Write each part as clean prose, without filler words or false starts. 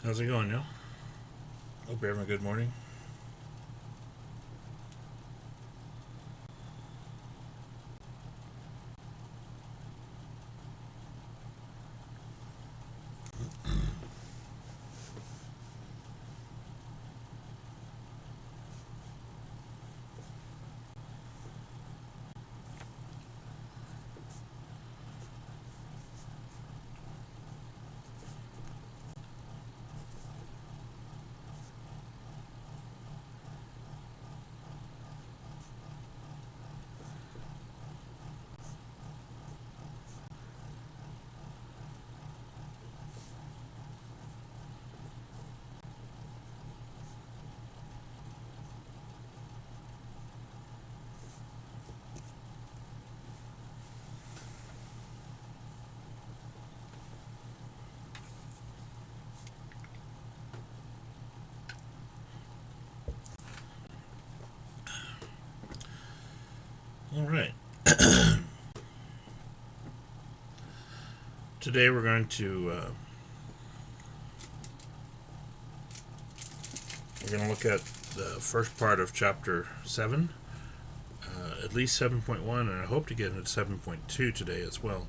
How's it going, y'all? Hope you're having a good morning. All right. Today we're going to look at the first part of chapter 7, at least 7.1, and I hope to get into 7.2 today as well.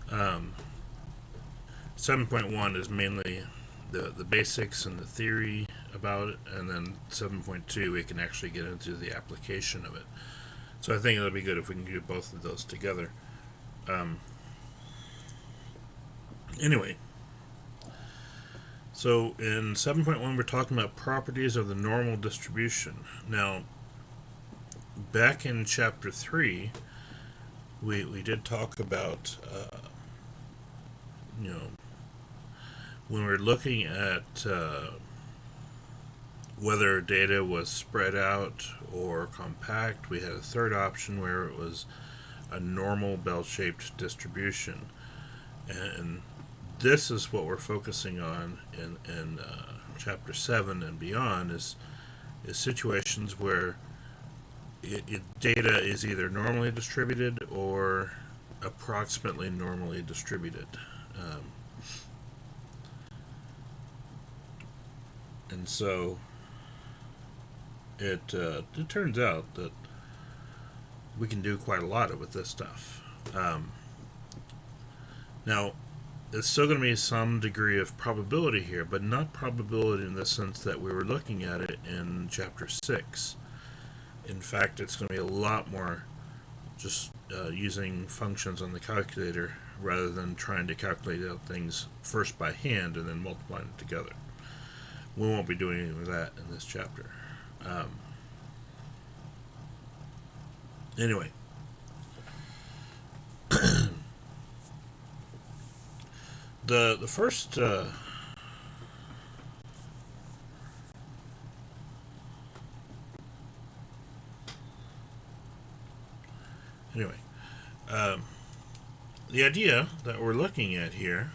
7.1 is mainly the basics and the theory about it, and then 7.2 we can actually get into the application of it. So I think it'll be good if we can do both of those together. Anyway, so in 7.1 we're talking about properties of the normal distribution. Now, back in chapter 3, we did talk about, when we're looking at whether data was spread out or compact, we had a third option where it was a normal bell-shaped distribution. And this is what we're focusing on in chapter 7 and beyond, is situations where data is either normally distributed or approximately normally distributed. And so it turns out that we can do quite a lot with this stuff. Now, there's still going to be some degree of probability here, but not probability in the sense that we were looking at it in chapter 6. In fact, it's going to be a lot more just using functions on the calculator rather than trying to calculate out things first by hand and then multiplying it together. We won't be doing any of that in this chapter. Anyway, the first the idea that we're looking at here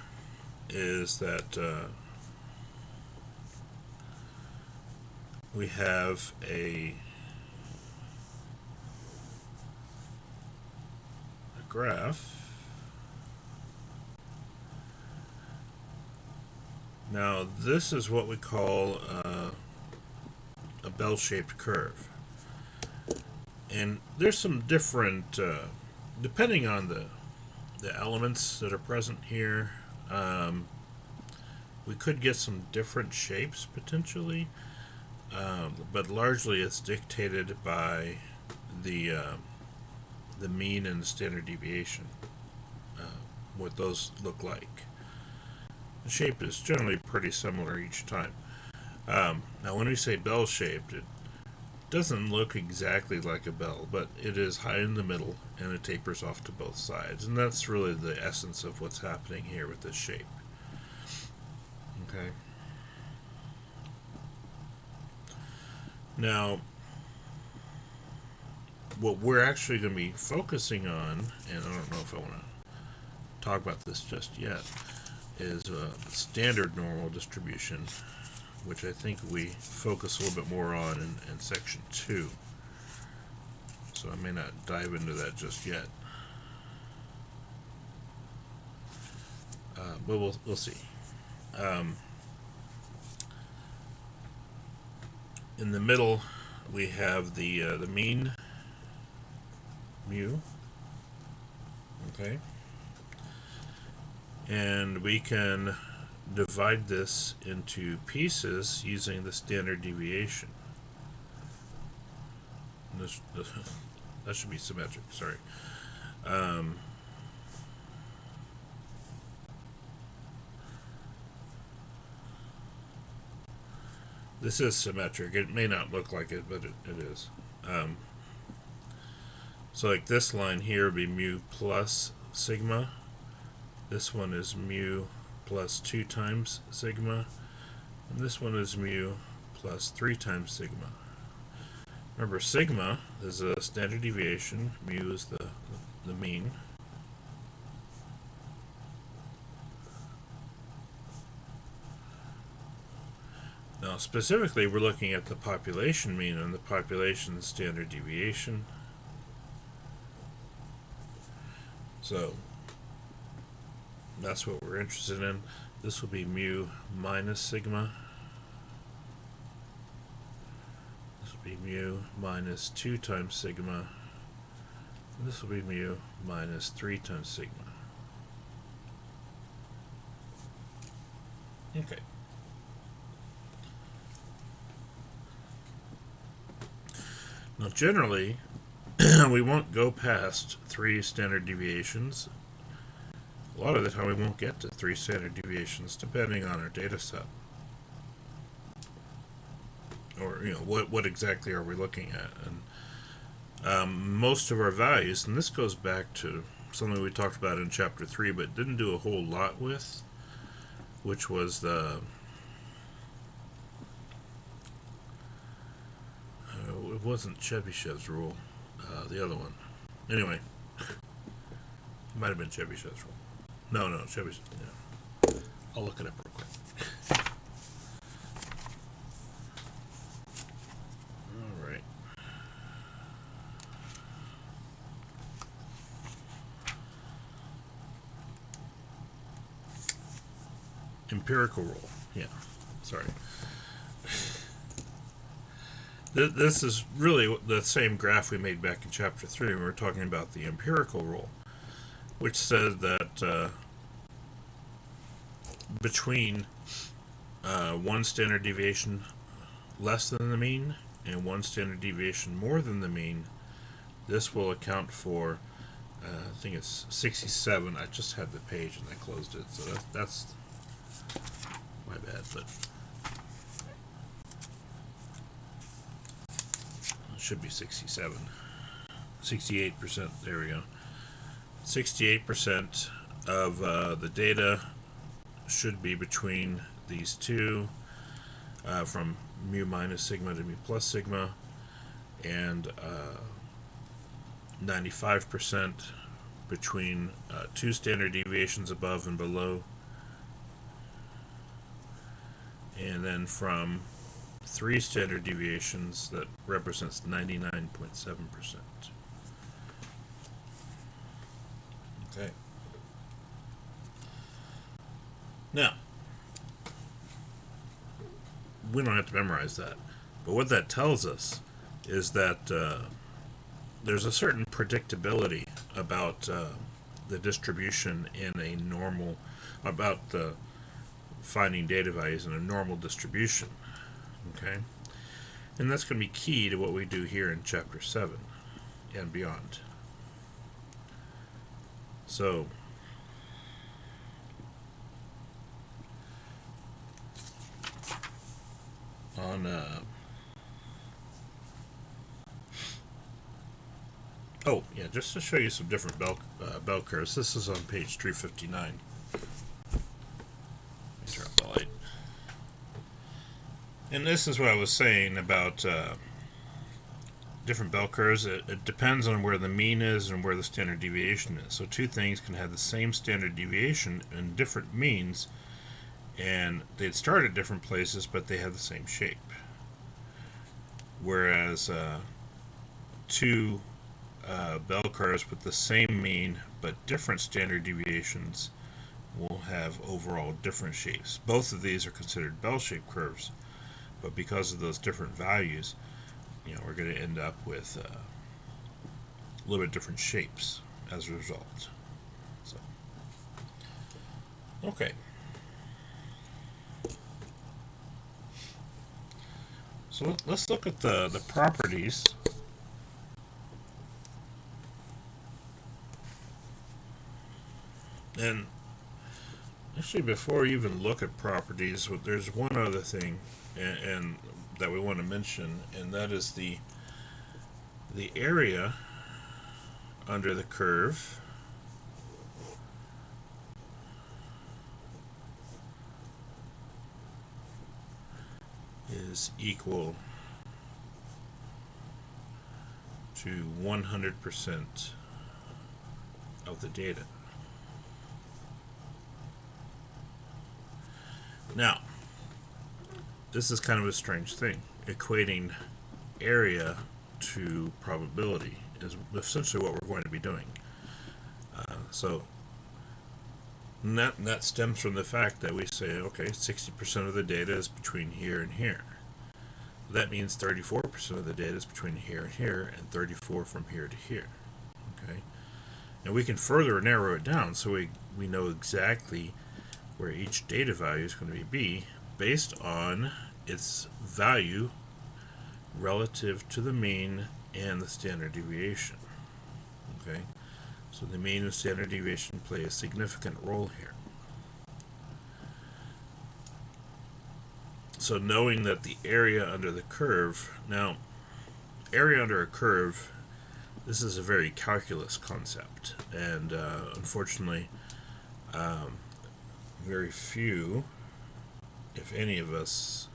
is that we have a graph. Now, this is what we call a bell-shaped curve. And there's some different, depending on the elements that are present here, we could get some different shapes potentially, but largely it's dictated by the mean and the standard deviation, what those look like. The shape is generally pretty similar each time. Now, when we say bell-shaped, it doesn't look exactly like a bell, but it is high in the middle and it tapers off to both sides, and that's really the essence of what's happening here with this shape. Okay. Now, what we're actually going to be focusing on, and I don't know if I want to talk about this just yet, is standard normal distribution, which I think we focus a little bit more on in section 2. So I may not dive into that just yet. But we'll see. In the middle, we have the mean, mu. Okay. And we can divide this into pieces using the standard deviation. That should be symmetric, sorry. This is symmetric. It may not look like it, but it is. So like this line here would be mu plus sigma. This one is mu plus 2 times sigma. And this one is mu plus 3 times sigma. Remember, sigma is a standard deviation. Mu is the mean. Now, specifically, we're looking at the population mean and the population standard deviation. So, that's what we're interested in. This will be mu minus sigma. This will be mu minus 2 times sigma. And this will be mu minus 3 times sigma. Okay. Now, generally, we won't go past 3 standard deviations. A lot of the time we won't get to 3 standard deviations, depending on our data set. Or, what exactly are we looking at? And most of our values, and this goes back to something we talked about in Chapter 3, but didn't do a whole lot with, which was the... it wasn't Chebyshev's rule, the other one. Anyway, it might have been Chebyshev's rule. No, Chebyshev. Yeah. I'll look it up real quick. All right. Empirical rule. Yeah. Sorry. This is really the same graph we made back in Chapter 3 when we were talking about the empirical rule, which said that between 1 standard deviation less than the mean and 1 standard deviation more than the mean, this will account for, I think it's 67. I just had the page and I closed it, so that's my bad, but... should be 67. 68%, there we go. 68% of the data should be between these two, from mu minus sigma to mu plus sigma, and 95% between 2 standard deviations above and below, and then from 3 standard deviations, that represents 99.7%. Okay. Now, we don't have to memorize that, but what that tells us is that there's a certain predictability about the distribution in a normal, about the finding data values in a normal distribution. Okay, and that's going to be key to what we do here in Chapter 7 and beyond. So, on oh yeah, just to show you some different bell curves. This is on page 359. Let me turn up the light. And this is what I was saying about different bell curves. It depends on where the mean is and where the standard deviation is. So 2 things can have the same standard deviation and different means, and they'd start at different places, but they have the same shape. Whereas 2 bell curves with the same mean but different standard deviations will have overall different shapes. Both of these are considered bell-shaped curves. But because of those different values, we're going to end up with a little bit different shapes as a result. So, okay. So let's look at the properties. And actually, before we even look at properties, there's one other thing and that we want to mention, and that is the area under the curve is equal to 100% of the data. Now, this is kind of a strange thing. Equating area to probability is essentially what we're going to be doing. That stems from the fact that we say, okay, 60% of the data is between here and here. That means 34% of the data is between here and here, and 34 from here to here. Okay, and we can further narrow it down so we know exactly where each data value is going to be based on its value relative to the mean and the standard deviation. Okay, so the mean and standard deviation play a significant role here. So knowing that the area under the curve, now area under a curve, this is a very calculus concept, and unfortunately very few, if any of us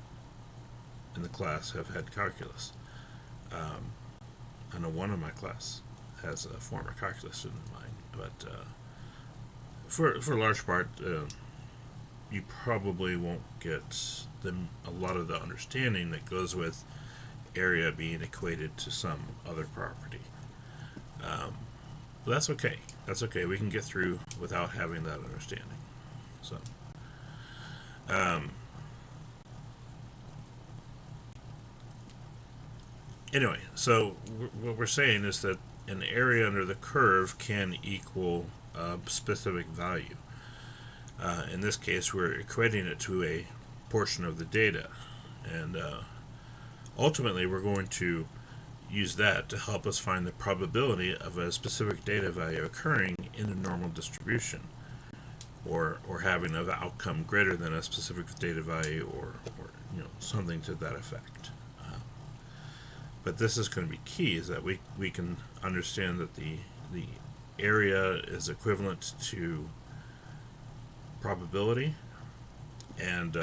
in the class, have had calculus. I know one of my class has a former calculus student of mine, but for a large part, you probably won't get a lot of the understanding that goes with area being equated to some other property. But that's okay. That's okay. We can get through without having that understanding. So, anyway, so what we're saying is that an area under the curve can equal a specific value. In this case, we're equating it to a portion of the data, and ultimately we're going to use that to help us find the probability of a specific data value occurring in a normal distribution, or having an outcome greater than a specific data value, or something to that effect. But this is going to be key, is that we can understand that the area is equivalent to probability, and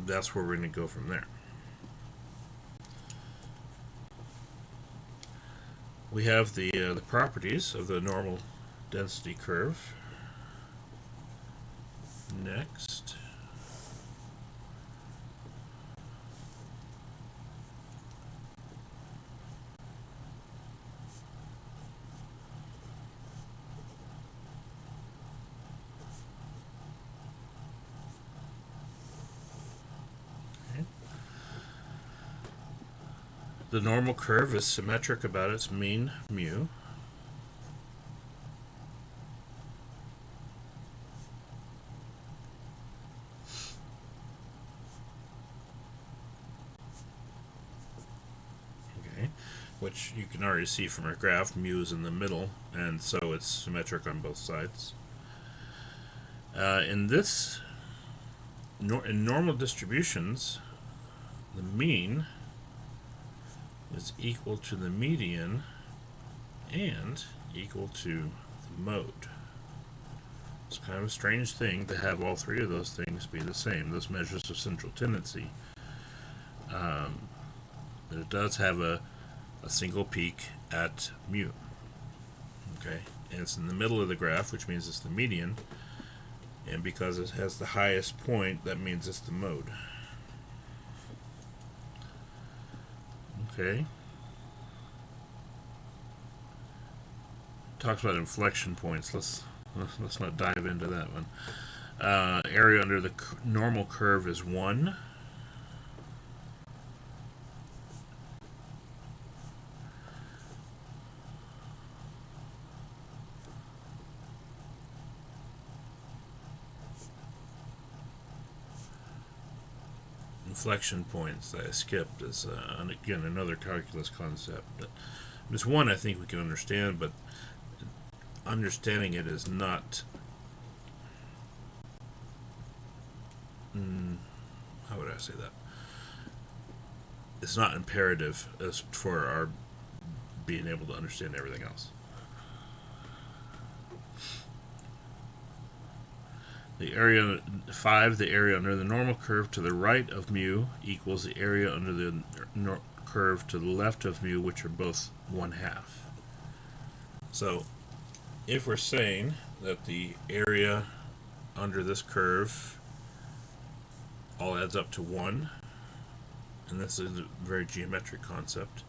that's where we're going to go from there. We have the properties of the normal density curve. Next. The normal curve is symmetric about its mean, mu. Okay, which you can already see from our graph, mu is in the middle, and so it's symmetric on both sides. In normal distributions, the mean is equal to the median and equal to the mode. It's kind of a strange thing to have all three of those things be the same, those measures of central tendency. But it does have a single peak at mu. Okay, and it's in the middle of the graph, which means it's the median, and because it has the highest point, that means it's the mode. Okay. Talks about inflection points. Let's not dive into that one. Area under the normal curve is 1. inflection points that I skipped is, again, another calculus concept. It's one I think we can understand, but understanding it is not... how would I say that? It's not imperative as for our being able to understand everything else. The area 5, the area under the normal curve to the right of mu equals the area under the curve to the left of mu, which are both 1/2. So if we're saying that the area under this curve all adds up to 1, and this is a very geometric concept,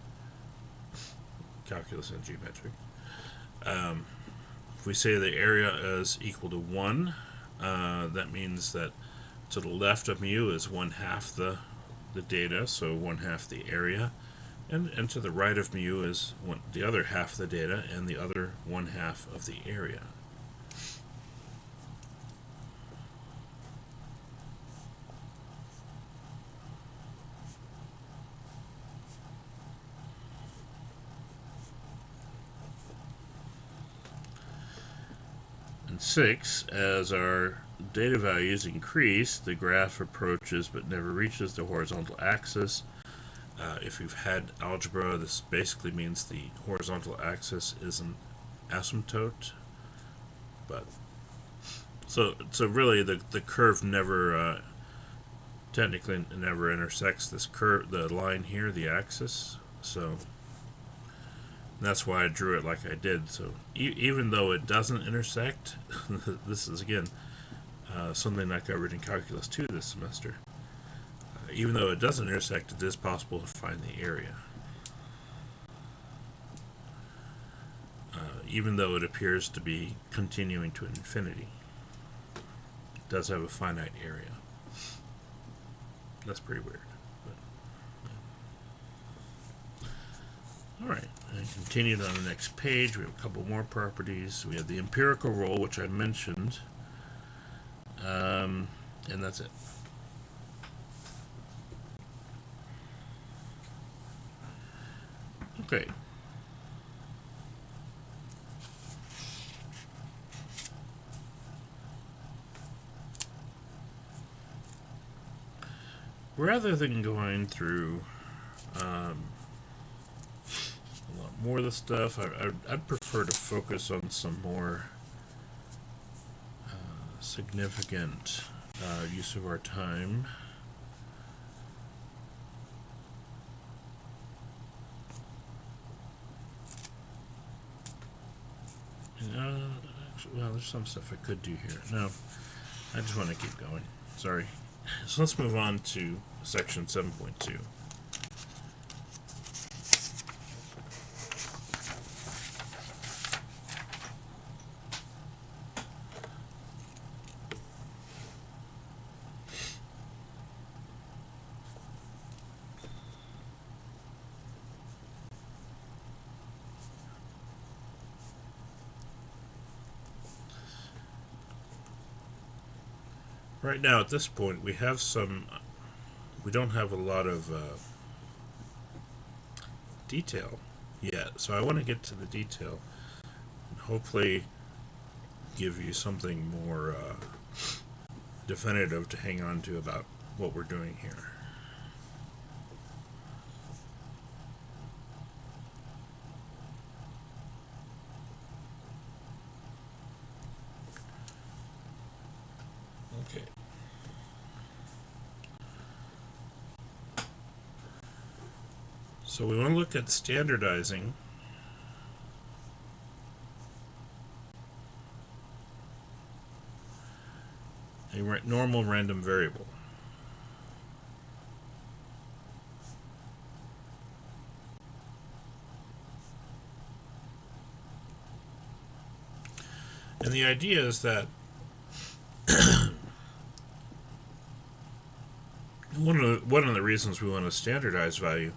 calculus and geometric. If we say the area is equal to 1, that means that to the left of mu is 1/2 the data, so 1/2 the area, and to the right of mu is the other half of the data, and the other 1/2 of the area. And 6, as our data values increase, the graph approaches but never reaches the horizontal axis. If you've had algebra, this basically means the horizontal axis is an asymptote. But so really the curve never technically never intersects this curve, the line here, the axis. So that's why I drew it like I did. So even though it doesn't intersect, this is again something I covered in Calculus 2 this semester. Even though it doesn't intersect, it is possible to find the area. Even though it appears to be continuing to infinity, it does have a finite area. That's pretty weird. Alright, and continued on the next page, we have a couple more properties. We have the empirical rule, which I mentioned, and that's it. Okay. Rather than going through a lot more of the stuff, I'd prefer to focus on some more significant use of our time. Actually, well, there's some stuff I could do here. No, I just want to keep going. Sorry. So let's move on to section 7.2. Right now, at this point, we don't have a lot of detail yet, so I want to get to the detail and hopefully give you something more definitive to hang on to about what we're doing here. Okay. So we want to look at standardizing a normal random variable. And the idea is that one of the reasons we want to standardize value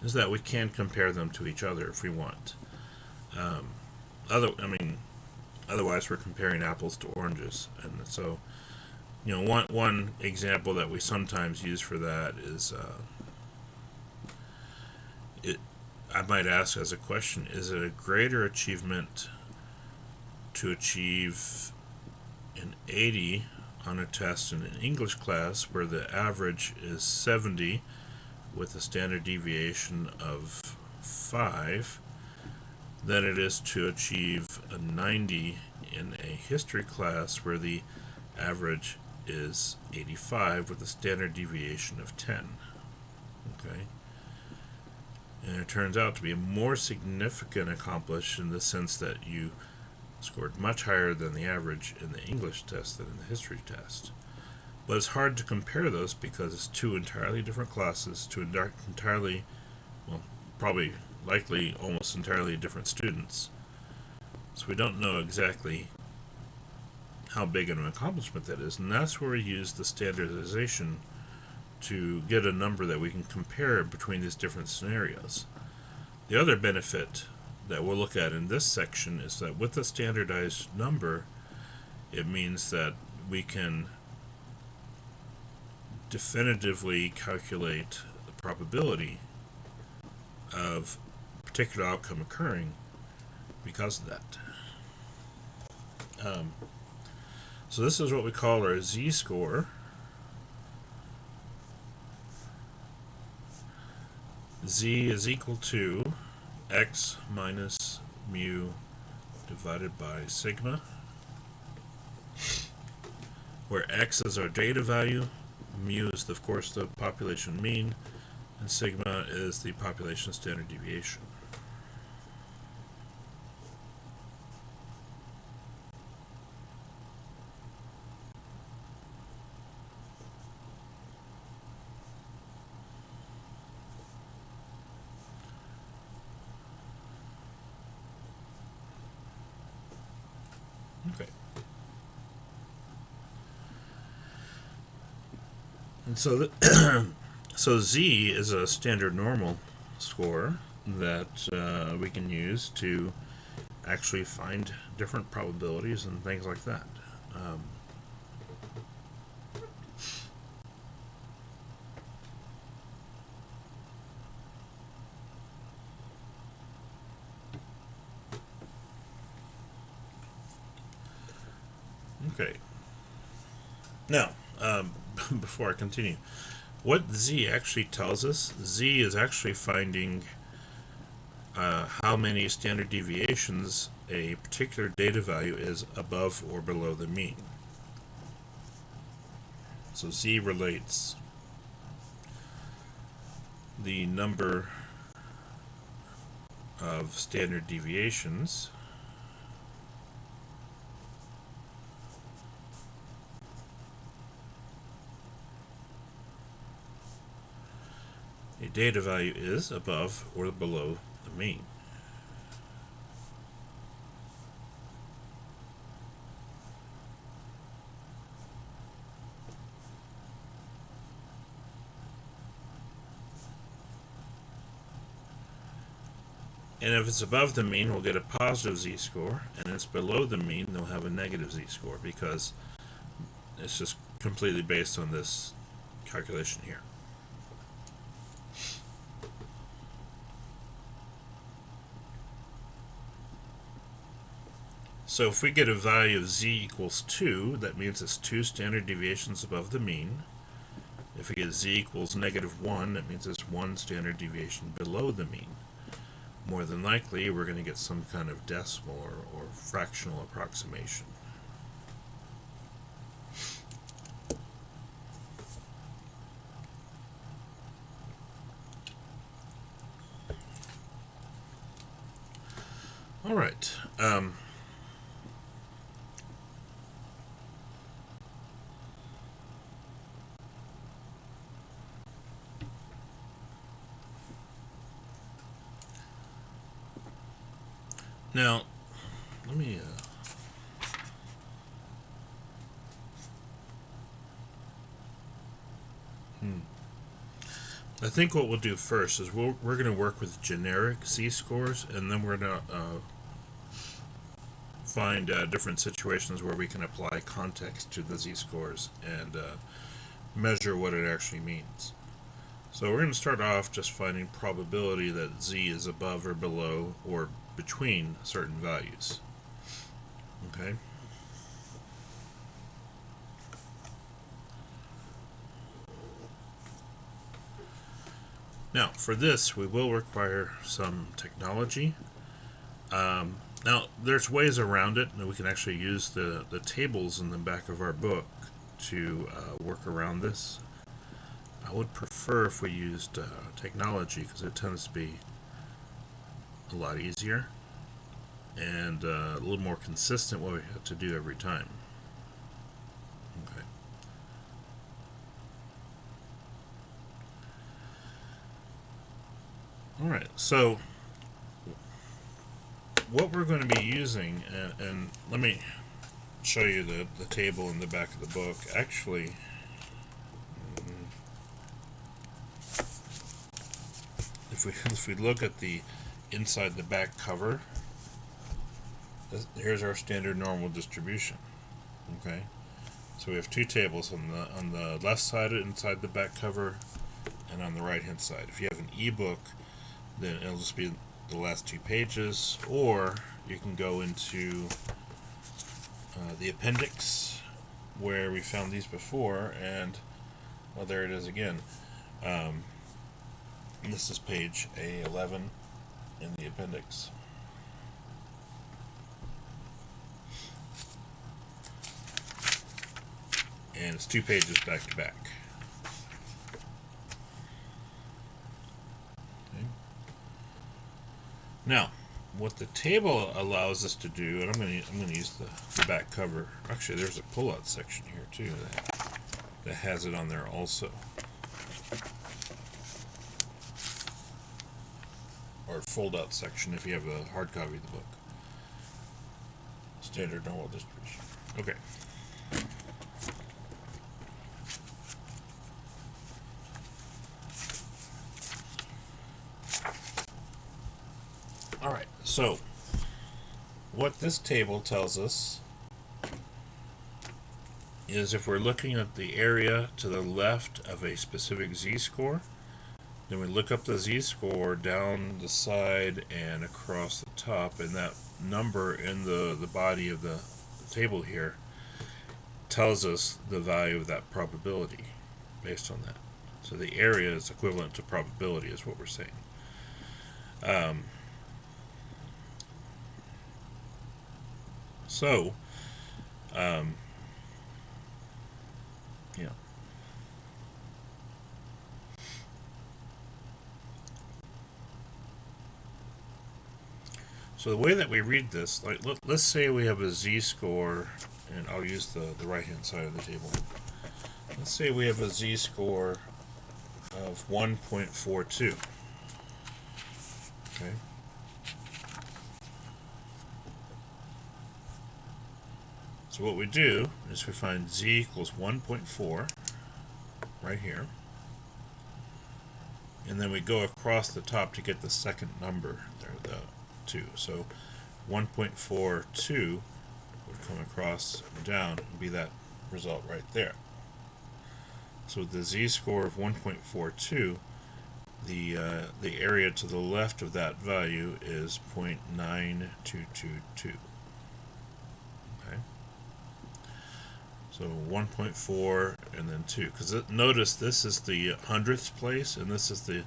is that we can compare them to each other if we want. Otherwise we're comparing apples to oranges, and so one example that we sometimes use for that is I might ask as a question: is it a greater achievement to achieve an 80 on a test in an English class where the average is 70 with a standard deviation of 5 than it is to achieve a 90 in a history class where the average is 85 with a standard deviation of 10? Okay? And it turns out to be a more significant accomplishment in the sense that you scored much higher than the average in the English test than in the history test. But it's hard to compare those because it's two entirely different classes, two entirely, well, probably, likely, almost entirely different students. So we don't know exactly how big of an accomplishment that is, and that's where we use the standardization to get a number that we can compare between these different scenarios. The other benefit that we'll look at in this section is that with a standardized number, it means that we can definitively calculate the probability of a particular outcome occurring because of that. So this is what we call our z-score. Z is equal to x minus mu divided by sigma, where x is our data value, mu is, of course, the population mean, and sigma is the population standard deviation. Okay. And so, so Z is a standard normal score that we can use to actually find different probabilities and things like that. Okay. Now, before I continue, what Z actually tells us, Z is actually finding how many standard deviations a particular data value is above or below the mean. So Z relates the number of standard deviations a data value is above or below the mean. And if it's above the mean, we'll get a positive z-score, and if it's below the mean, they'll have a negative z-score because it's just completely based on this calculation here. So if we get a value of z equals 2, that means it's 2 standard deviations above the mean. If we get z equals negative 1, that means it's 1 standard deviation below the mean. More than likely, we're going to get some kind of decimal or fractional approximation. All right. Now, let me I think what we'll do first is we're going to work with generic z-scores, and then we're going to find different situations where we can apply context to the z-scores and measure what it actually means. So we're going to start off just finding probability that z is above or below or between certain values. Okay. Now, for this, we will require some technology. Now, there's ways around it, and we can actually use the tables in the back of our book to work around this. I would prefer if we used technology, because it tends to be a lot easier and a little more consistent what we have to do every time. Okay. Alright, so what we're going to be using, and let me show you the table in the back of the book. Actually, if we look at the inside the back cover, here's our standard normal distribution. Okay, so we have two tables on the left side inside the back cover, and on the right hand side. If you have an ebook, then it'll just be the last two pages, or you can go into the appendix where we found these before, and well, there it is again. This is page A11 in the appendix. And it's 2 pages back to back. Okay. Now, what the table allows us to do, and I'm going to use the back cover. Actually, there's a pull-out section here too that has it on there also, or fold-out section if you have a hard copy of the book. Standard normal distribution. Okay. Alright, so what this table tells us is if we're looking at the area to the left of a specific z-score, then we look up the z-score down the side and across the top, and that number in the body of the table here tells us the value of that probability based on that. So the area is equivalent to probability is what we're saying. Yeah. So the way that we read this, like let's say we have a z-score, and I'll use the right-hand side of the table. Let's say we have a z-score of 1.42. Okay. So what we do is we find z equals 1.4 right here, and then we go across the top to get the second number there, the 2. So 1.42 would come across and down and be that result right there. So the z-score of 1.42, the area to the left of that value is 0.9222. So 1.4 and then 2, because notice this is the hundredths place, and this is the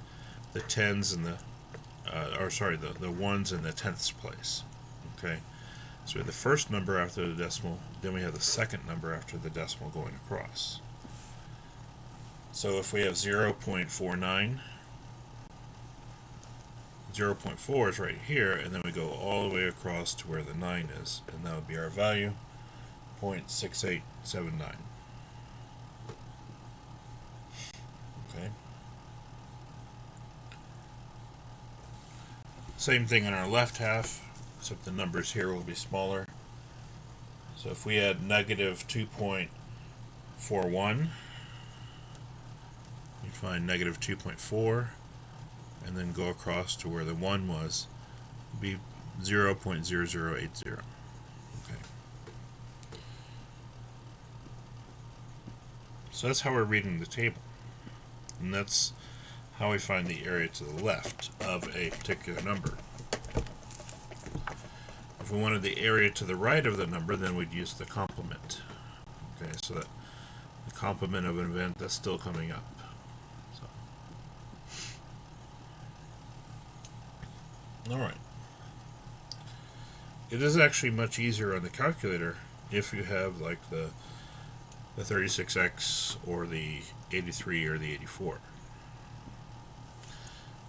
tens and the ones and the tenths place. Okay, so we have the first number after the decimal, then we have the second number after the decimal going across. So if we have 0.49, 0.4 is right here, and then we go all the way across to where the 9 is, and that would be our value, 0.6879. Okay. Same thing on our left half, except the numbers here will be smaller. So if we had negative 2.41, you find negative 2.4, and then go across to where the 1 was, be 0.0080. So that's how we're reading the table. And that's how we find the area to the left of a particular number. If we wanted the area to the right of the number, then we'd use the complement. Okay, so that the complement of an event that's still coming up. So. All right. It is actually much easier on the calculator if you have like the 36x or the 83 or the 84.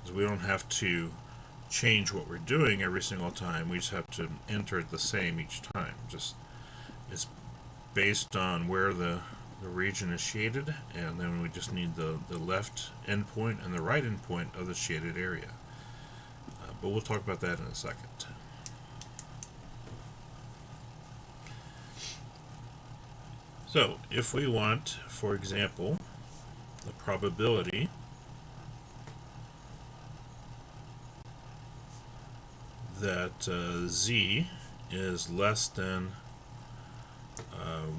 Because we don't have to change what we're doing every single time. We just have to enter it the same each time. Just it's based on where the region is shaded, and then we just need the left endpoint and the right endpoint of the shaded area. But we'll talk about that in a second. So, if we want, for example, the probability that z is less than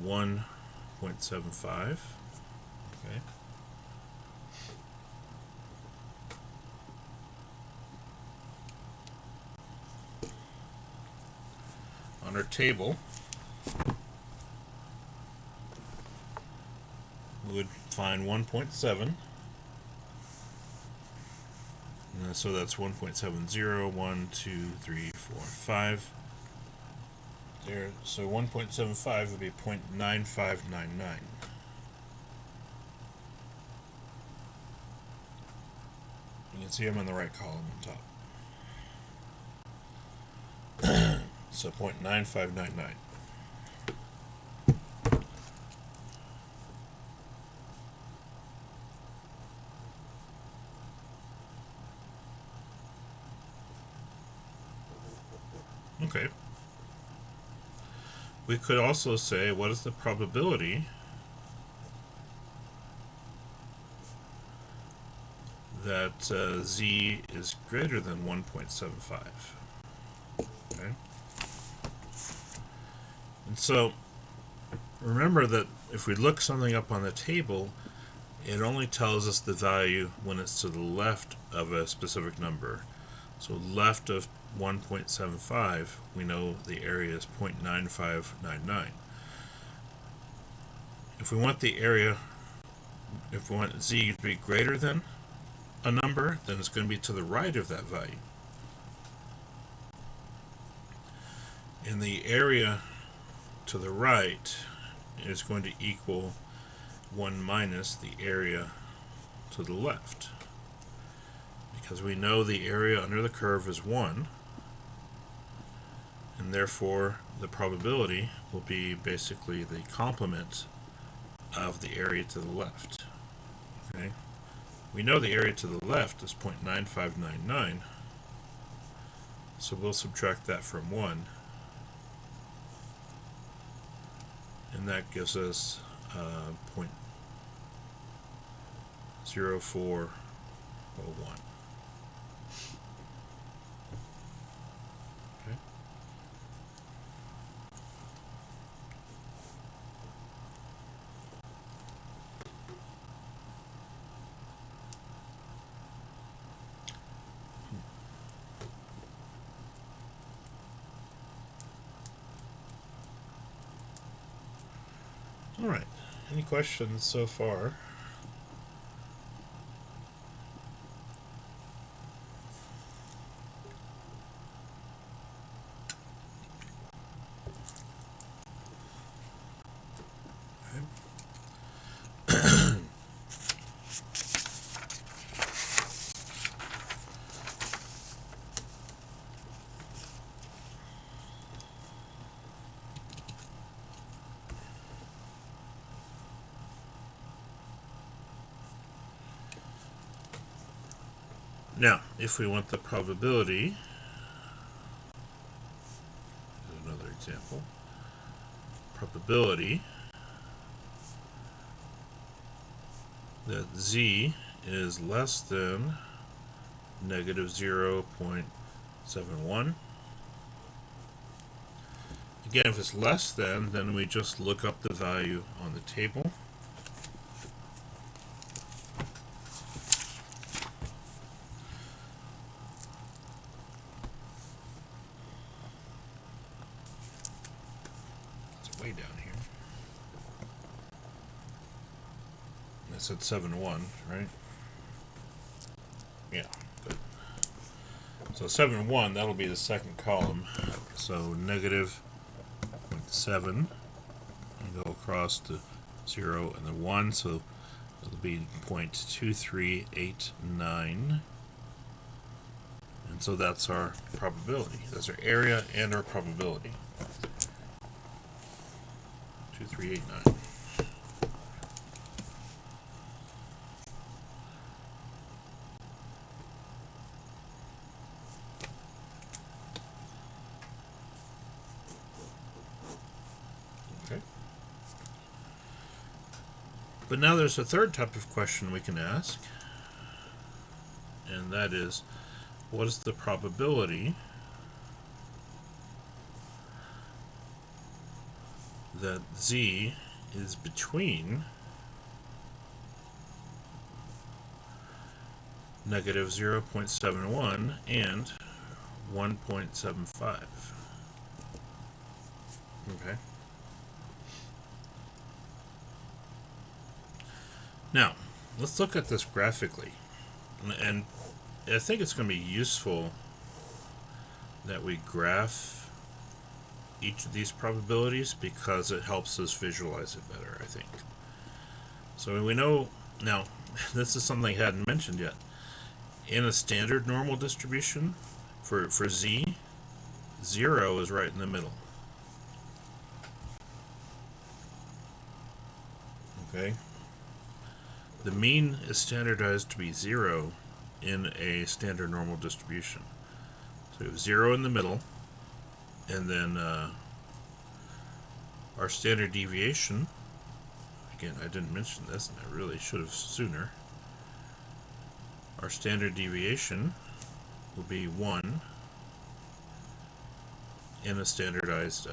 1.75, okay. On our table, we would find 1.7. So that's 1.70, 1, 2, 3, 4, 5. There, so 1.75 would be 0.9599. You can see I'm on the right column on top. So 0.9599. Okay. We could also say, what is the probability that z is greater than 1.75? Okay. And so, remember that if we look something up on the table, it only tells us the value when it's to the left of a specific number. So left of 1.75, we know the area is 0.9599. If we want the area, if we want z to be greater than a number, then it's going to be to the right of that value. And the area to the right is going to equal 1 minus the area to the left. Because we know the area under the curve is 1, and therefore the probability will be basically the complement of the area to the left. Okay? We know the area to the left is 0.9599, so we'll subtract that from 1, and that gives us 0.0401. Alright, any questions so far? Now, if we want the probability, another example, probability that z is less than negative 0.71. Again, if it's less than, then we just look up the value on the table. way down here. I said 7, 1, right? Yeah, good. So 7, 1, that'll be the second column. So negative 0.7, and go across to 0 and the 1, so it'll be 0.2389. And so that's our probability. That's our area and our probability. 2389. Okay. But now there's a third type of question we can ask, and that is, what is the probability that z is between negative 0.71 and 1.75? Okay. Now, let's look at this graphically. And I think it's going to be useful that we graph each of these probabilities because it helps us visualize it better, I think. So we know, now, this is something I hadn't mentioned yet. In a standard normal distribution, for z, 0 is right in the middle. Okay? The mean is standardized to be 0 in a standard normal distribution. So we have 0 in the middle, and then our standard deviation, again, I didn't mention this, and I really should have sooner. Our standard deviation will be 1 in a standardized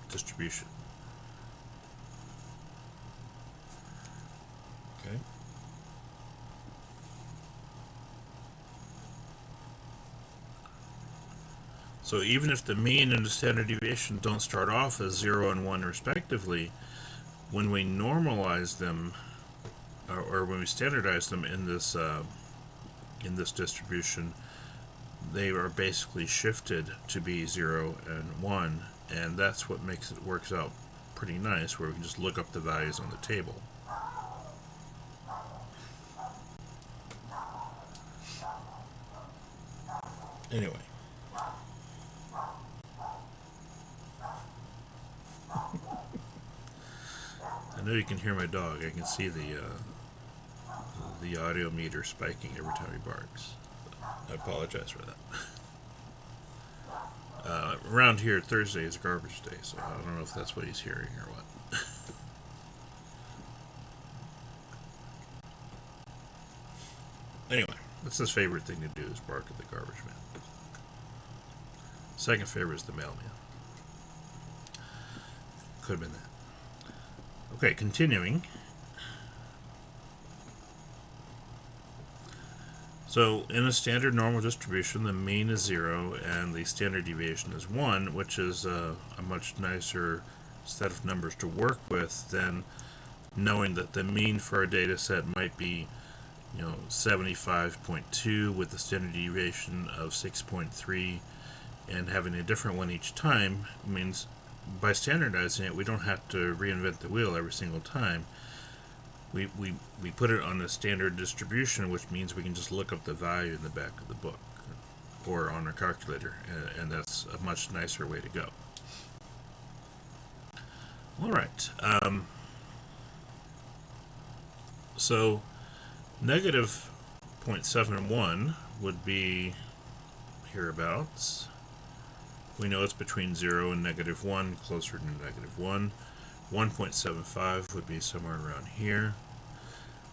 distribution. Okay. So even if the mean and the standard deviation don't start off as 0 and 1 respectively, when we normalize them, or when we standardize them in this distribution, they are basically shifted to be 0 and 1, and that's what makes it works out pretty nice, where we can just look up the values on the table. Anyway. I know you can hear my dog. I can see the audio meter spiking every time he barks. I apologize for that. Around here, Thursday is garbage day, so I don't know if that's what he's hearing or what. Anyway, that's his favorite thing to do, is bark at the garbage man. Second favorite is the mailman. Could have been that. Okay, continuing. So in a standard normal distribution, the mean is 0 and the standard deviation is 1, which is a much nicer set of numbers to work with than knowing that the mean for our data set might be 75.2 with the standard deviation of 6.3, and having a different one each time means by standardizing it, we don't have to reinvent the wheel every single time. We put it on a standard distribution, which means we can just look up the value in the back of the book or on a calculator, and that's a much nicer way to go. All right. So negative 0.71 would be hereabouts. We know it's between 0 and negative 1, closer to negative 1. 1.75 would be somewhere around here.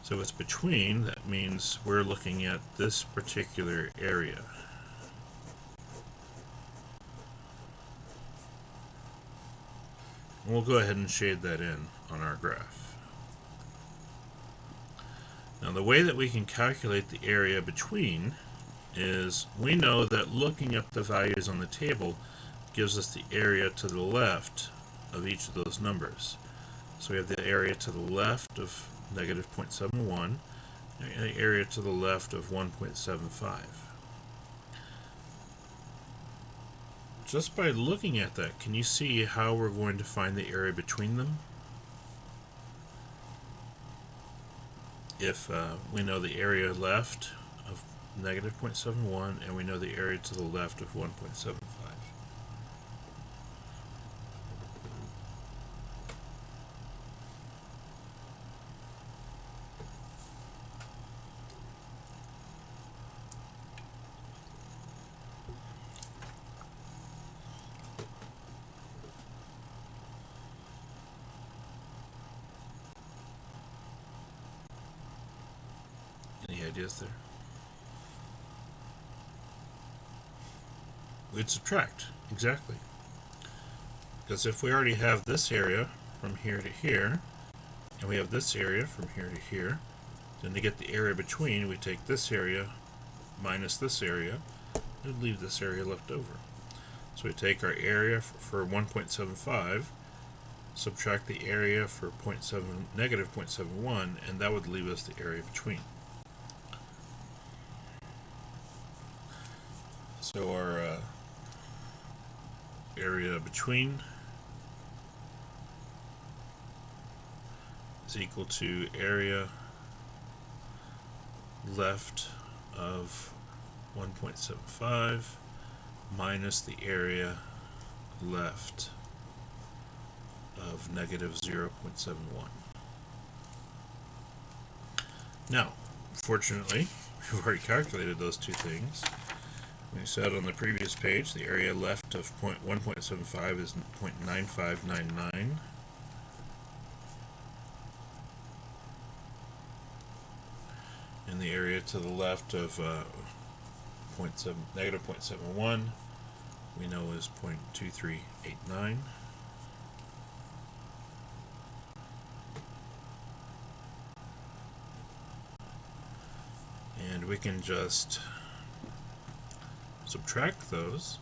So it's between, that means we're looking at this particular area. And we'll go ahead and shade that in on our graph. Now the way that we can calculate the area between is we know that looking up the values on the table gives us the area to the left of each of those numbers. So we have the area to the left of negative 0.71 and the area to the left of 1.75. Just by looking at that, can you see how we're going to find the area between them? If we know the area left of negative 0.71 and we know the area to the left of 1.75. Any ideas there? We'd subtract, exactly. Because if we already have this area from here to here, and we have this area from here to here, then to get the area between, we take this area minus this area, and leave this area left over. So we take our area for 1.75, subtract the area for negative 0.71, and that would leave us the area between. So our area between is equal to area left of 1.75 minus the area left of negative 0.71. Now, fortunately, we've already calculated those two things. We said on the previous page the area left of 1.75 is 0.9599. And the area to the left of negative 0.71 we know is 0.2389. And we can just subtract those,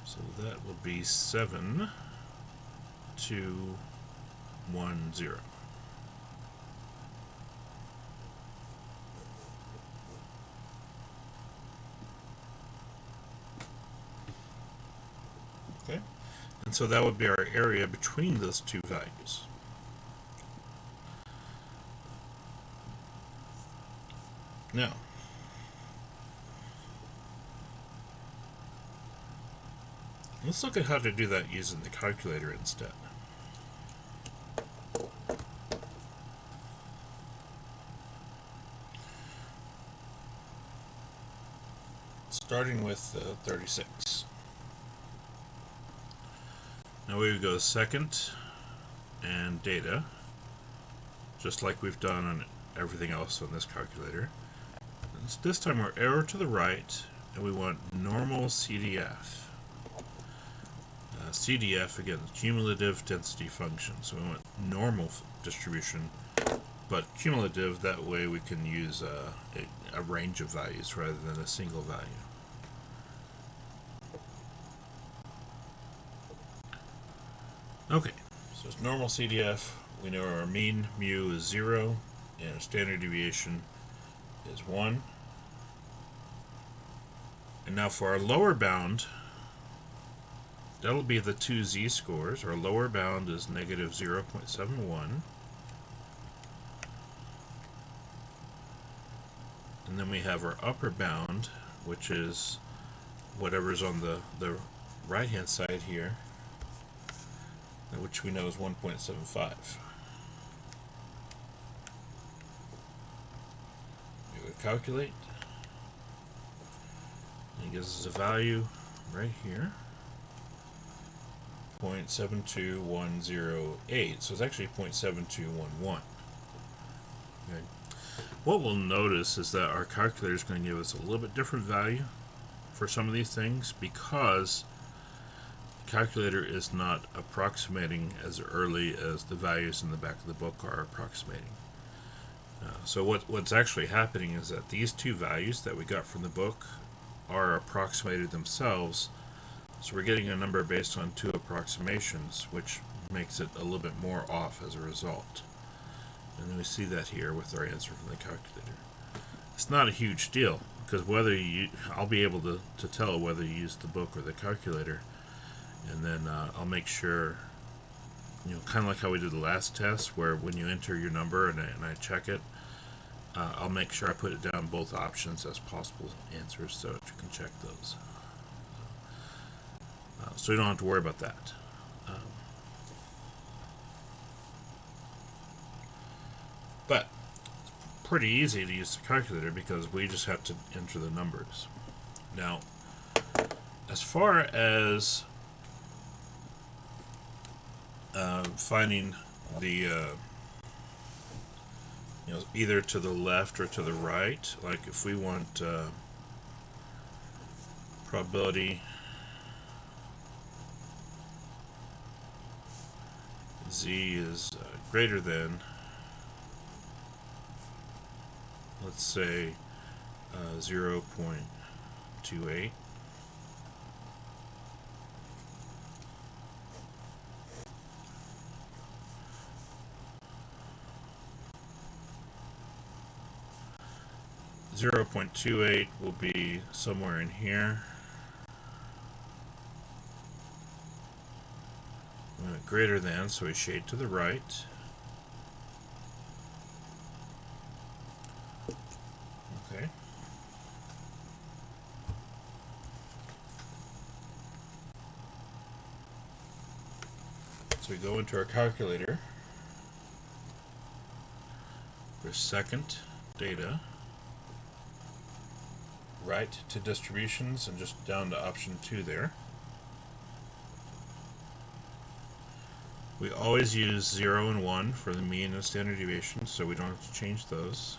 so that will be 7,210. Okay, and so that would be our area between those two values. Now, let's look at how to do that using the calculator instead. Starting with 36. Now we would go second and data, just like we've done on everything else on this calculator. This time we're arrow to the right, and we want normal CDF. CDF, again, cumulative density function. So we want normal distribution, but cumulative, that way we can use a range of values rather than a single value. Okay, so it's normal CDF. We know our mean mu is 0, and our standard deviation is 1. And now for our lower bound, that'll be the two z-scores. Our lower bound is negative 0.71. And then we have our upper bound, which is whatever's on the right-hand side here, which we know is 1.75. We would calculate. And it gives us a value right here. 0.72108, so it's actually 0.7211. Okay. What we'll notice is that our calculator is going to give us a little bit different value for some of these things because the calculator is not approximating as early as the values in the back of the book are approximating. So what's actually happening is that these two values that we got from the book are approximated themselves So we're getting a number based on two approximations, which makes it a little bit more off as a result. And then we see that here with our answer from the calculator. It's not a huge deal, because I'll be able to tell whether you use the book or the calculator, and then I'll make sure, kind of like how we did the last test, where when you enter your number and I check it, I'll make sure I put it down both options as possible answers so that you can check those. So you don't have to worry about that. But it's pretty easy to use the calculator because we just have to enter the numbers. Now, as far as finding the either to the left or to the right, like if we want probability z is greater than, let's say 0.28, will be somewhere in here. Greater than, so we shade to the right. Okay. So we go into our calculator for second data, right to distributions, and just down to option 2 there. We always use 0 and 1 for the mean and standard deviation, so we don't have to change those.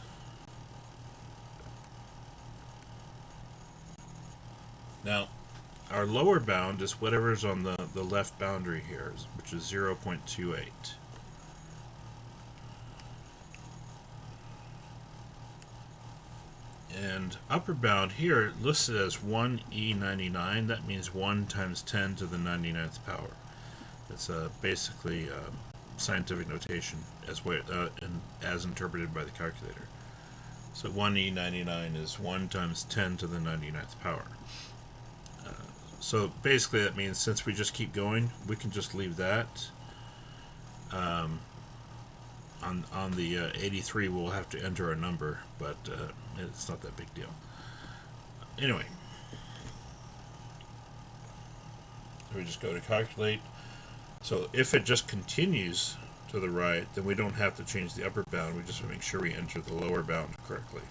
Now, our lower bound is whatever's on the left boundary here, which is 0.28. And upper bound here listed as 1e99. That means 1 times 10 to the 99th power. It's basically scientific notation as interpreted by the calculator. So 1e99 is 1 times 10 to the 99th power. So basically that means since we just keep going, we can just leave that. On the 83 we'll have to enter a number, but it's not that big deal. Anyway, so we just go to calculate. So if it just continues to the right, then we don't have to change the upper bound. We just want to make sure we enter the lower bound correctly.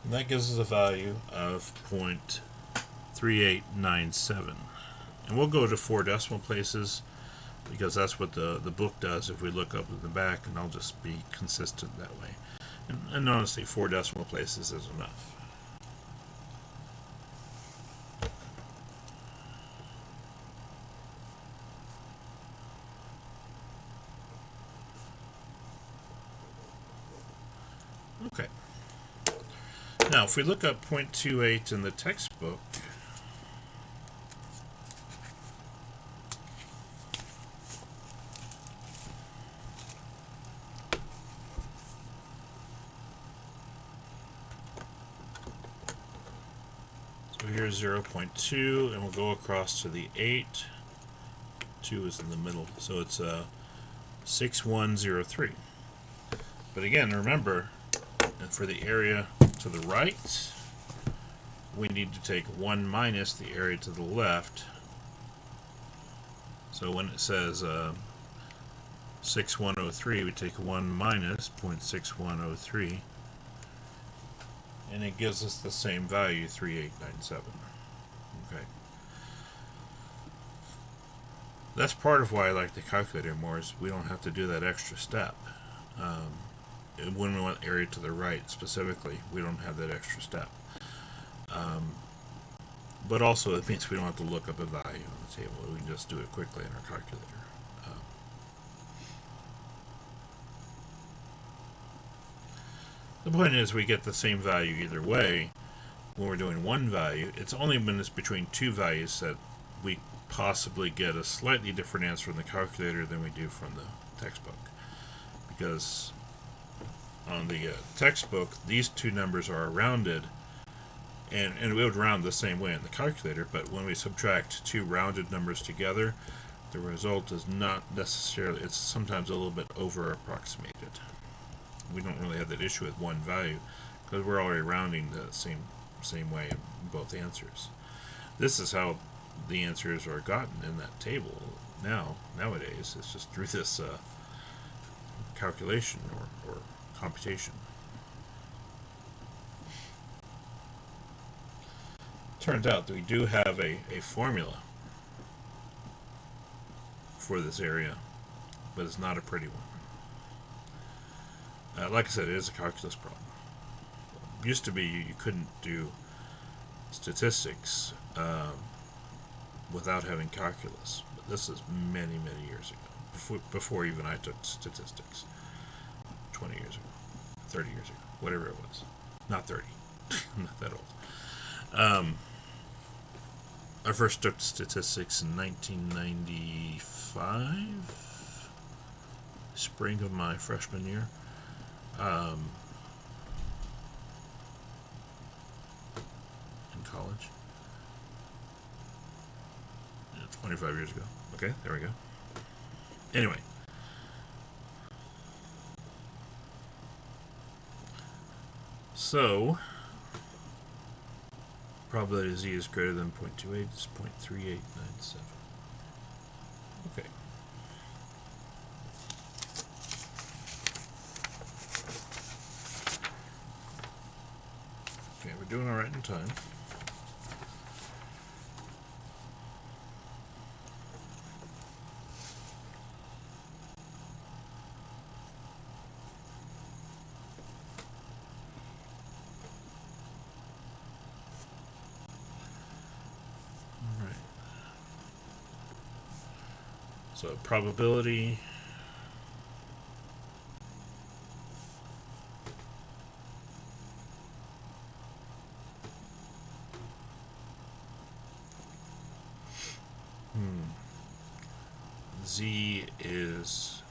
And that gives us a value of 0.3897. And we'll go to 4 decimal places because that's what the book does if we look up at the back, and I'll just be consistent that way. And honestly, 4 decimal places is enough. Okay. Now, if we look up 0.28 in the textbook, so here's 0.2, and we'll go across to the 8. 2 is in the middle, so it's 6103. But again, remember, for the area to the right, we need to take 1 minus the area to the left. So when it says 6103, we take 1 minus 0.6103, and it gives us the same value, 3897. Okay. That's part of why I like the calculator more, is we don't have to do that extra step. When we want area to the right specifically, we don't have that extra step. But also it means we don't have to look up a value on the table. We can just do it quickly in our calculator. The point is we get the same value either way when we're doing one value. It's only when it's between two values that we possibly get a slightly different answer in the calculator than we do from the textbook. Because on the textbook, these two numbers are rounded, and we would round the same way in the calculator, but when we subtract two rounded numbers together, the result is not necessarily, it's sometimes a little bit over approximated. We don't really have that issue with one value because we're already rounding the same way in both answers. This is how the answers are gotten in that table nowadays. It's just through this calculation or computation. Turns out that we do have a formula for this area, but it's not a pretty one. Like I said, it is a calculus problem. It used to be you couldn't do statistics without having calculus, but this is many, many years ago, before even I took statistics. 20 years ago, 30 years ago, whatever it was. Not 30. I'm not that old. I first took statistics in 1995, spring of my freshman year. In college. 25 years ago. Okay, there we go. Anyway. So, probability Z is greater than 0.28 is 0.3897. Okay. Okay, we're doing alright in time. Alright. So probability Z is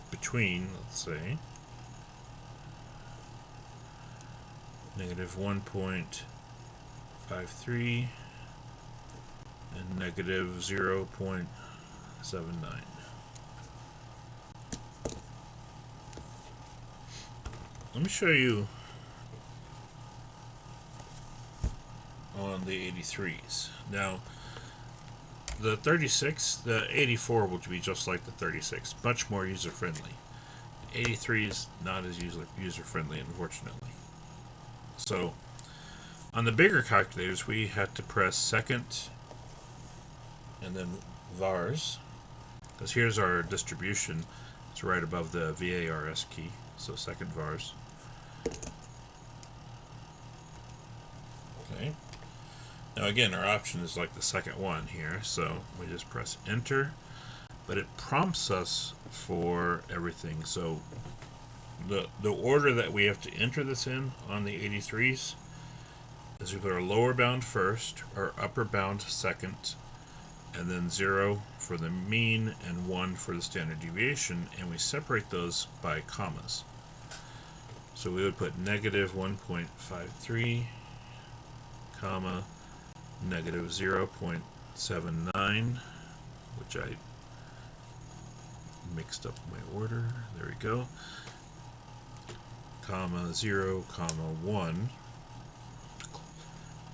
between, let's say, negative 1.53 and negative 0.79. Let me show you on the 83s. Now, the 36, the 84 will be just like the 36, much more user-friendly. 83 is not as user-friendly, unfortunately. So, on the bigger calculators, we had to press second and then vars, because here's our distribution. It's right above the VARS key, so second vars. Okay. Now again, our option is like the second one here, so we just press enter, but it prompts us for everything. So the order that we have to enter this in on the 83s is we put our lower bound first, our upper bound second, and then 0 for the mean and 1 for the standard deviation, and we separate those by commas. So we would put negative 1.53, comma, negative 0.79, which I mixed up my order. There we go. Comma 0, comma 1,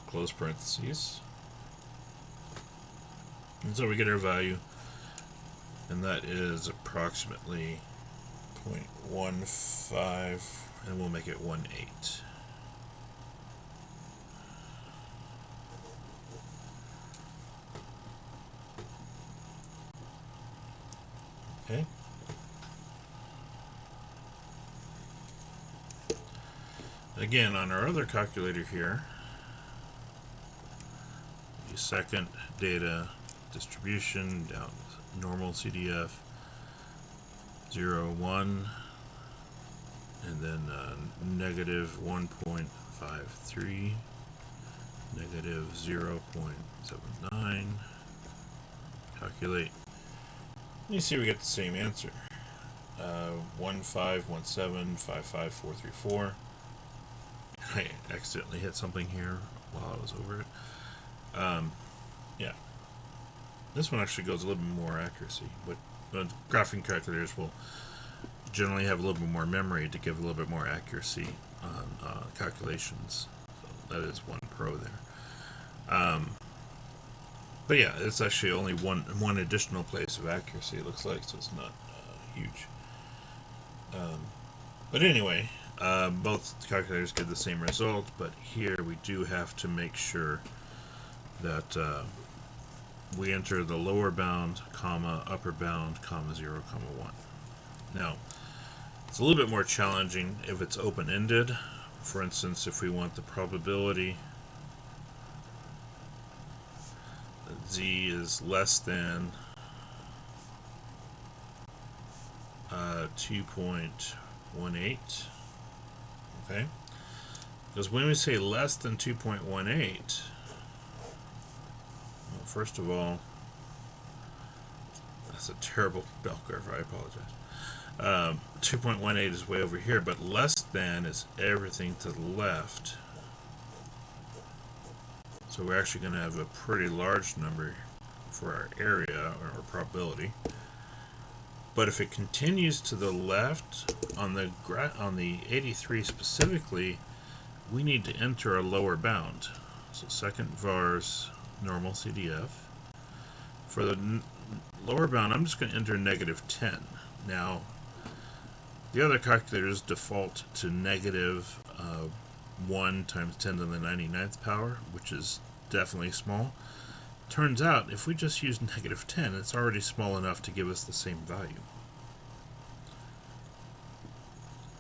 close parentheses. And so we get our value, and that is approximately 0.15, and we'll make it 1.8. Okay. Again, on our other calculator here, the second data distribution down Normalcdf, 0, 1, and then negative 1.53, negative 0.79. Calculate. You see we get the same answer. 151755434. I accidentally hit something here while I was over it. Yeah. This one actually goes a little bit more accuracy, but graphing calculators will generally have a little bit more memory to give a little bit more accuracy on calculations. So that is one pro there. But yeah, it's actually only one additional place of accuracy, it looks like, so it's not huge. But anyway, both calculators get the same result, but here we do have to make sure that we enter the lower bound, comma, upper bound, comma, 0, comma, 1. Now, it's a little bit more challenging if it's open-ended. For instance, if we want the probability that z is less than 2.18, okay? Because when we say less than 2.18, well, first of all, that's a terrible bell curve, I apologize. 2.18 is way over here, but less than is everything to the left. So we're actually going to have a pretty large number for our area, or our probability. But if it continues to the left, on the 83 specifically, we need to enter a lower bound. So second vars Normalcdf. For the lower bound, I'm just going to enter negative 10. Now, the other calculators default to negative 1 times 10 to the 99th power, which is definitely small. Turns out, if we just use negative 10, it's already small enough to give us the same value.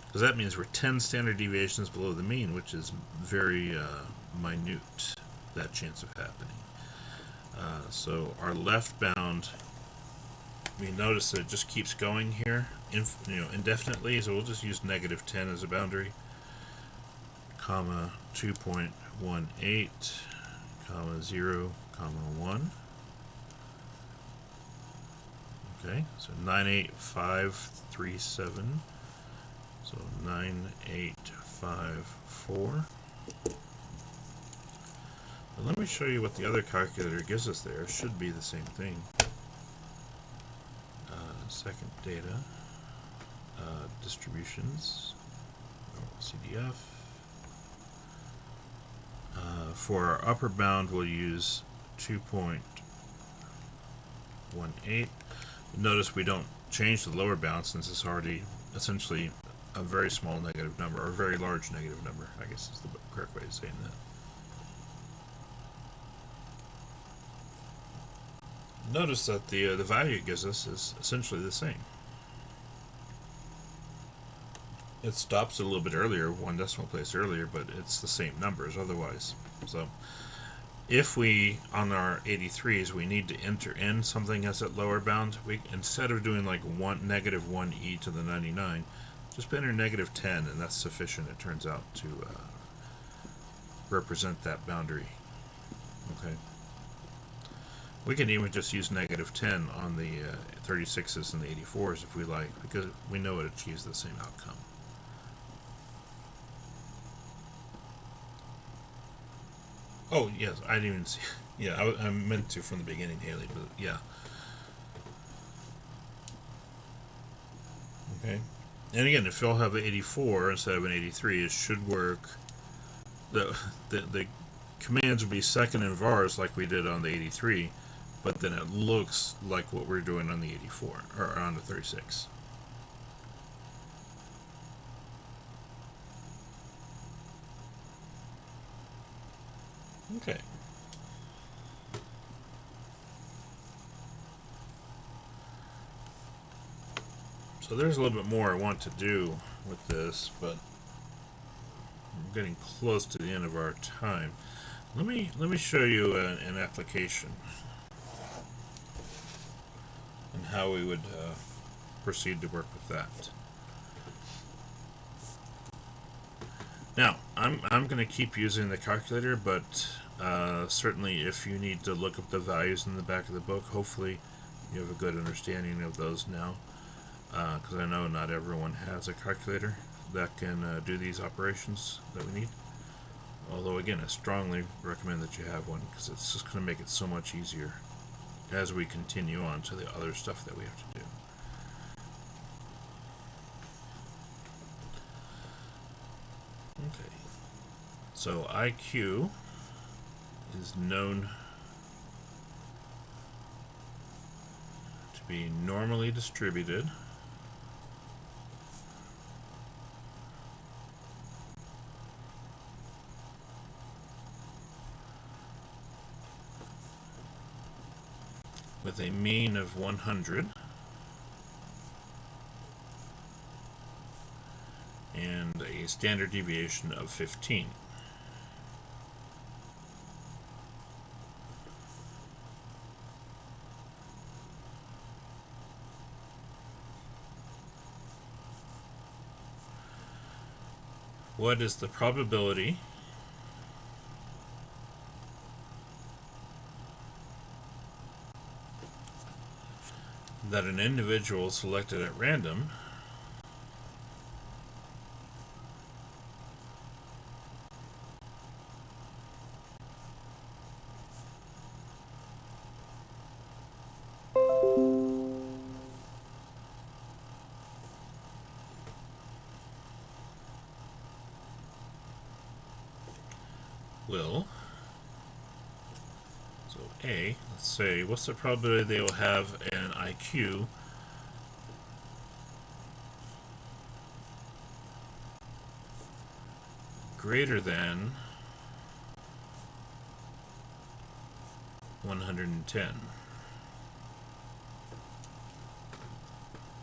Because that means we're 10 standard deviations below the mean, which is very minute, that chance of happening. So our left bound, we notice that it just keeps going here indefinitely, so we'll just use negative 10 as a boundary, comma 2.18, comma 0, comma 1. Okay, so 98537, so 9854. But let me show you what the other calculator gives us there. It should be the same thing. Second data, distributions, CDF. For our upper bound, we'll use 2.18. Notice we don't change the lower bound since it's already essentially a very small negative number, or a very large negative number, I guess is the correct way of saying that. Notice that the value it gives us is essentially the same. It stops a little bit earlier, one decimal place earlier, but it's the same numbers otherwise. So if we, on our 83s, we need to enter in something as that lower bound, we, instead of doing like negative 1e to the 99, just enter negative 10, and that's sufficient, it turns out, to represent that boundary. Okay. We can even just use negative 10 on the 36s and the 84s if we like, because we know it achieves the same outcome. Oh, yes, I didn't even see. Yeah, I meant to from the beginning, Haley, but yeah. Okay. And again, if you'll have an 84 instead of an 83, it should work. The commands would be second in vars like we did on the 83, but then it looks like what we're doing on the 84, or on the 36. Okay. So there's a little bit more I want to do with this, but I'm getting close to the end of our time. Let me show you an application and how we would proceed to work with with that. Now, I'm going to keep using the calculator, but certainly if you need to look up the values in the back of the book, hopefully you have a good understanding of those now, because I know not everyone has a calculator that can do these operations that we need. Although, again, I strongly recommend that you have one, because it's just going to make it so much easier as we continue on to the other stuff that we have to do. Okay, so IQ is known to be normally distributed with a mean of 100 and a standard deviation of 15. What is the probability that an individual selected at random will, so A, let's say, what's the probability they will have an IQ greater than 110?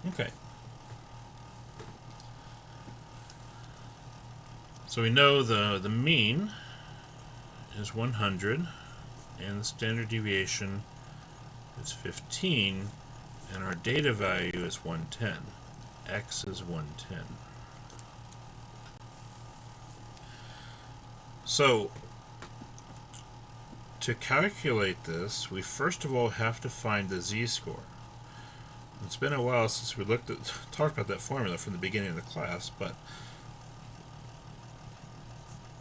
Okay. So we know the mean is 100 and the standard deviation is 15, and our data value is 110. X is 110. So to calculate this, we first of all have to find the z-score. It's been a while since we talked about that formula from the beginning of the class, but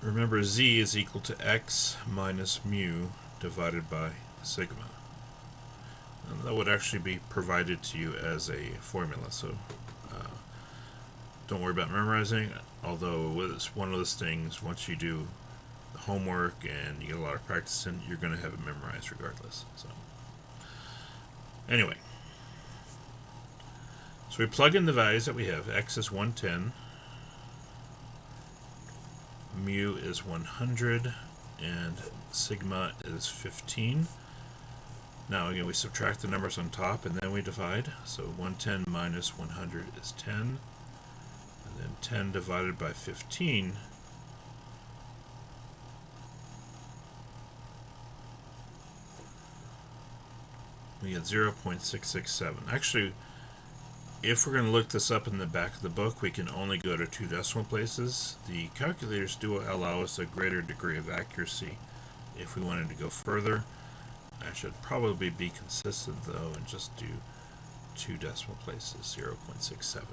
remember, z is equal to x minus mu divided by sigma. And that would actually be provided to you as a formula, so don't worry about memorizing, although it's one of those things, once you do the homework and you get a lot of practice in, you're going to have it memorized regardless. So anyway, so we plug in the values that we have. X is 110, mu is 100, and sigma is 15. Now again, we subtract the numbers on top and then we divide. So 110 minus 100 is 10, and then 10 divided by 15 we get 0.667. Actually, if we're going to look this up in the back of the book, we can only go to 2 decimal places. The calculators do allow us a greater degree of accuracy if we wanted to go further. I should probably be consistent though and just do 2 decimal places, 0.67.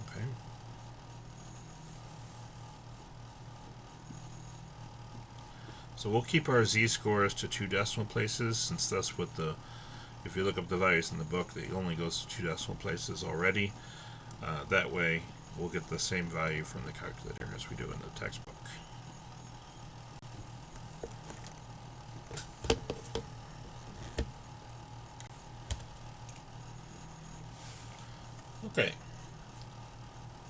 Okay. So we'll keep our z-scores to 2 decimal places, since that's what if you look up the values in the book, it only goes to 2 decimal places already. That way, we'll get the same value from the calculator as we do in the textbook. Okay.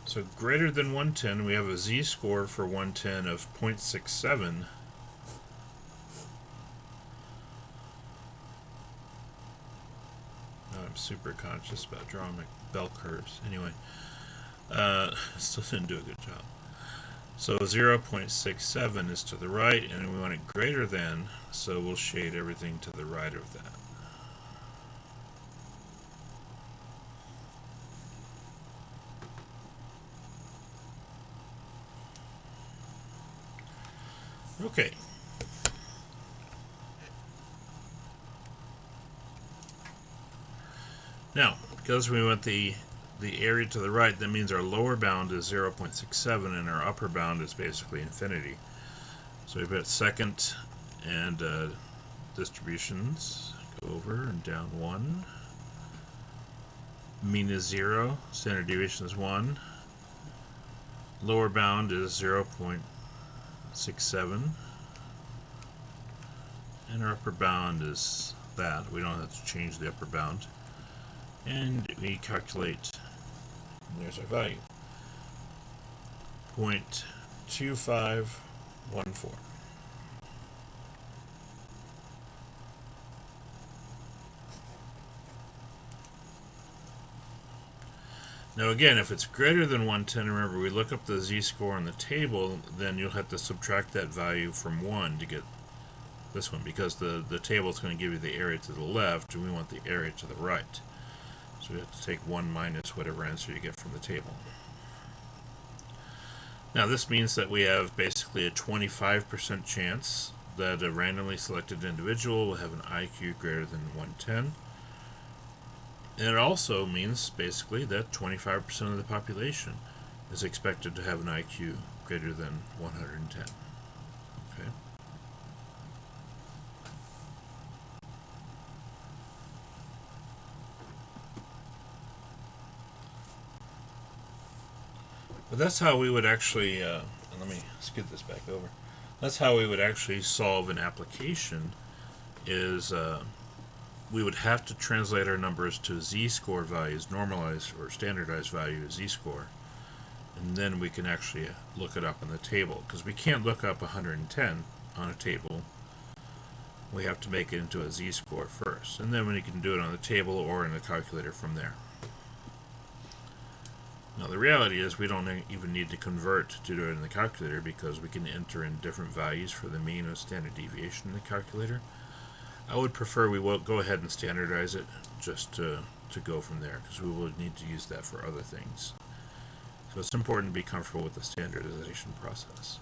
So greater than 110, we have a z-score for 110 of 0.67. I'm super conscious about drawing my bell curves. Anyway, still didn't do a good job. So 0.67 is to the right, and we want it greater than, so we'll shade everything to the right of that. Okay. Now, because we want the area to the right, that means our lower bound is 0.67 and our upper bound is basically infinity. So we've got second and distributions. Go over and down 1. Mean is 0. Standard deviation is 1. Lower bound is 0.67. And our upper bound is that. We don't have to change the upper bound. And we calculate, there's our value, 0.2514. Now again, if it's greater than 110, remember we look up the z-score on the table, then you'll have to subtract that value from 1 to get this one, because the table is going to give you the area to the left, and we want the area to the right. So we have to take 1 minus whatever answer you get from the table. Now this means that we have basically a 25% chance that a randomly selected individual will have an IQ greater than 110. And it also means basically that 25% of the population is expected to have an IQ greater than 110. Okay. But that's how we would actually, and let me skip this back over. That's how we would actually solve an application, is we would have to translate our numbers to z-score values, normalized or standardized value of z-score, and then we can actually look it up in the table, because we can't look up 110 on a table. We have to make it into a z-score first, and then we can do it on the table or in the calculator from there. Now the reality is we don't even need to convert to do it in the calculator, because we can enter in different values for the mean and standard deviation in the calculator. I would prefer we will go ahead and standardize it just to go from there, because we will need to use that for other things. So it's important to be comfortable with the standardization process.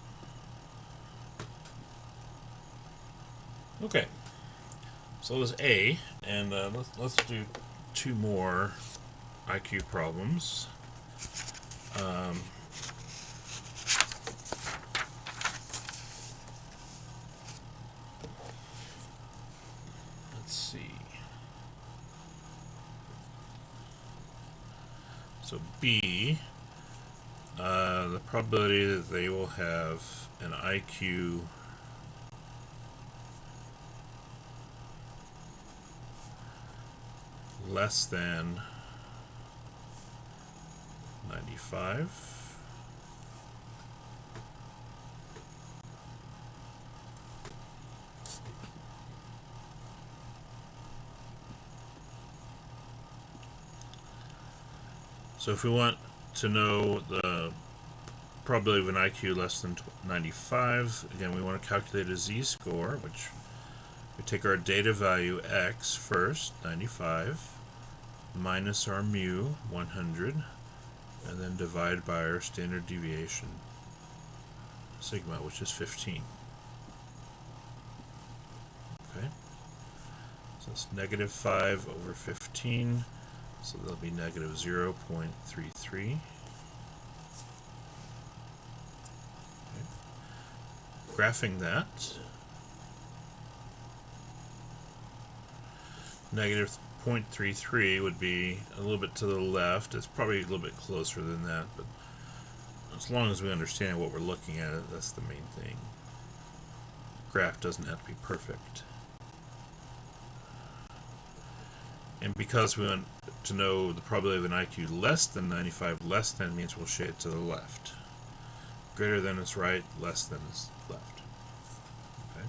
Okay, so that was A, and let's do 2 more IQ problems. Let's see. So B, the probability that they will have an IQ less than 95. So if we want to know the probability of an IQ less than 95, again we want to calculate a z-score, which we take our data value x first, 95, minus our mu, 100, and then divide by our standard deviation, sigma, which is 15. Okay, so it's negative 5 over 15, so that'll be negative 0.33. Okay. Graphing that, negative 0.33 would be a little bit to the left. It's probably a little bit closer than that, but as long as we understand what we're looking at, that's the main thing. The graph doesn't have to be perfect. And because we want to know the probability of an IQ less than 95, less than means we'll shade to the left. Greater than is right, less than is left. Okay.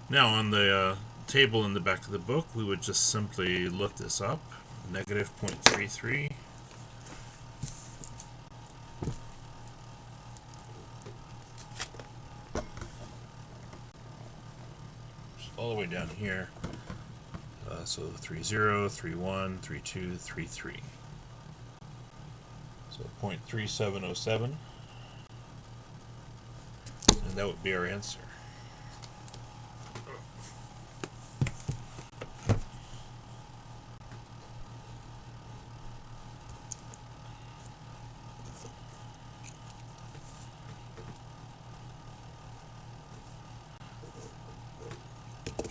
Now on the table in the back of the book, we would just simply look this up. Negative 0.33. All the way down here. So 30, 31, 32, 33. So 0.3707. And that would be our answer.